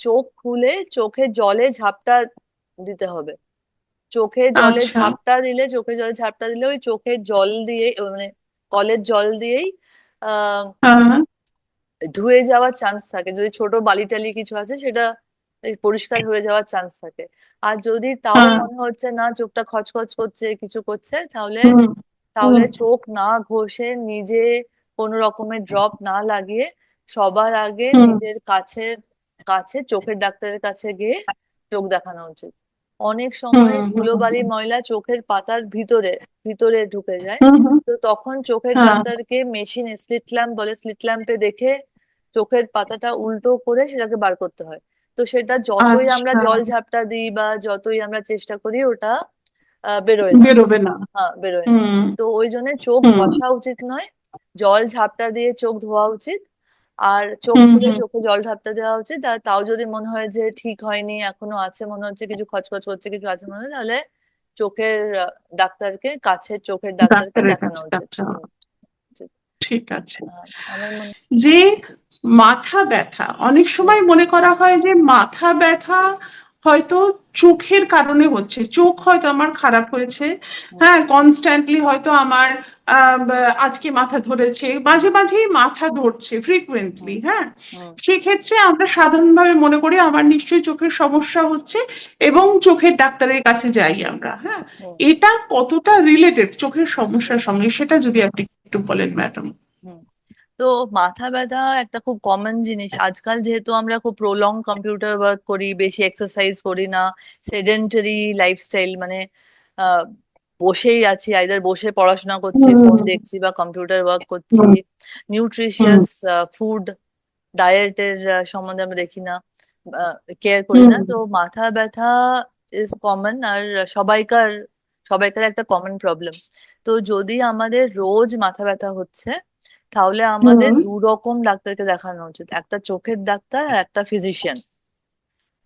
চোখ খুলে চোখে জলে ঝাপটা দিতে হবে। চোখে জলে আচ্ছা। ঝাপটা দিলে, চোখে জলে ঝাপটা দিলে ওই চোখের জল দিয়ে, মানে কলের জল দিয়েই আহ হ্যাঁ। ধুয়ে যাওয়ার চান্স থাকে। যদি ছোট বালি টালি কিছু আছে সেটা এই পরিষ্কার হয়ে যাওয়ার চান্স থাকে। আর যদি তাও হ্যাঁ। মনে হচ্ছে না চোখটা খচখচ করছে, কিছু করছে, তাহলে হুম। হুম। তাহলে চোখ না ঘষে, নিজে কোনো রকমের ড্রপ না লাগিয়ে সবার আগে হুম। নিজের কাছের কাছে চোখের ডাক্তারের কাছে গিয়ে চোখ দেখানো উচিত। অনেক হুম। সময় হুম। ধুলোবালি ময়লা চোখের পাতার ভিতরে ভিতরে ঢুকে যায়। হুম। হুম। তো তখন চোখের হ্যাঁ। ডাক্তারকে মেশিনে, স্লিট ল্যাম্প বলে, স্লিট ল্যাম্পে দেখে চোখের পাতাটা উল্টো করে সেটাকে বার করতে হয়। তো সেটা যতই আমরা আচ্ছা। জল ঝাপটা দিই বা যতই আমরা চেষ্টা করি, ওটা বেরোয় না। বেরোবে না। হ্যাঁ, বেরোয় না। হুম। তো ওই জন্য চোখ হুম। ঘষা উচিত নয়, জল ঝাপটা দিয়ে চোখ ধোয়া উচিত। আর চোখ হুম। খুলে হুম। চোখে জল ঝাপটা দেওয়া উচিত। আর তাও যদি মনে হয় যে ঠিক হয়নি, এখনো আছে মনে হচ্ছে, কিছু খচখচ করছে, কিছু আছে মনে হয়, তাহলে চোখের ডাক্তারকে, কাছের চোখের ডাক্তারকে ডাক্তারের দেখানো কাছে উচিত। যাচ্ছা। উচিত। ঠিক আছে। আমার মনে যে মাথা ব্যথা, অনেক হুম সময় মনে করা হয় যে মাথা ব্যথা হয়তো চোখের কারণে হচ্ছে, চোখ হয়তো আমার খারাপ হয়েছে। হুম হ্যাঁ, কনস্ট্যান্টলি হয়তো আমার আজকে মাথা ধরেছে, হুম মাঝে মাঝেই মাথা ধরছে হুম ফ্রিকুয়েন্টলি। হ্যাঁ, হুম সেক্ষেত্রে আমরা সাধারণভাবে মনে করি আমার নিশ্চয়ই চোখের সমস্যা হচ্ছে এবং চোখের ডাক্তারের কাছে যাই আমরা। হ্যাঁ, হুম এটা কতটা রিলেটেড চোখের সমস্যার হুম সঙ্গে সেটা যদি আপনি একটু বলেন ম্যাডাম। হুম। তো মাথা ব্যথা একটা খুব কমন জিনিস আজকাল, যেহেতু আমরা খুব প্রলং কম্পিউটার ওয়ার্ক করি, বেশি এক্সারসাইজ করি না, সেডেন্টারি লাইফস্টাইল, মানে আহ, বসেই আছি, আইদার বসে পড়াশোনা করছি, ফোন হুম। দেখছি, বা কম্পিউটার ওয়ার্ক করছি, হুম। হুম। নিউট্রিশিয়াস ফুড ডায়েটের সম্বন্ধে আমরা দেখি না, কেয়ার করি হুম। না। তো মাথা ব্যথা ইজ কমন, আর সবাইকার সবাইকার একটা কমন প্রবলেম। তো যদি আমাদের রোজ মাথা ব্যথা হচ্ছে, তাহলে আমাদের হুম। দু রকম ডাক্তারকে দেখানো উচিত, একটা চোখের ডাক্তার আর একটা ফিজিশিয়ান।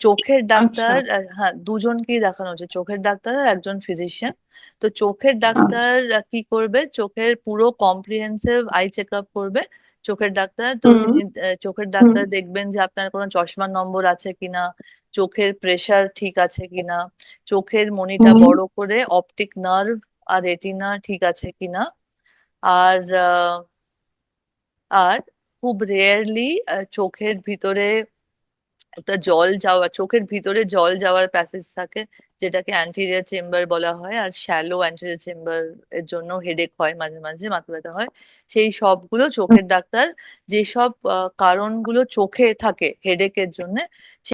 চোখের আচ্ছা। ডাক্তার হ্যাঁ, দুজনকেই দেখানো উচিত, চোখের ডাক্তার আর একজন ফিজিশিয়ান। তো চোখের আচ্ছা। ডাক্তার কি করবে, চোখের পুরো কম্প্রিহেন্সিভ আই চেক আপ করবে। চোখের ডাক্তার তো হুম। তিনি চোখের হুম। ডাক্তার দেখবেন যে আপনার কোনো চশমার নম্বর আছে কিনা, চোখের প্রেসার ঠিক আছে কিনা, চোখের মনিটা হুম। বড় করে অপটিক নার্ভ আর রেটিনা ঠিক আছে কিনা। আর আর খুব রেয়ারলি চোখের ভিতরে একটা জল যাওয়া, চোখের ভিতরে জল যাওয়ার প্যাসেজ থাকে, যেটাকে অ্যান্টেরিয়র চেম্বার বলা হয়। আর শ্যালো অ্যান্টেরিয়র চেম্বার এর জন্য হেডেক হয়, মাঝে মাঝে মাথা ব্যথা হয়। সেই সবগুলো চোখের ডাক্তার, যেসব কারণগুলো চোখে থাকে হেডেকের জন্য,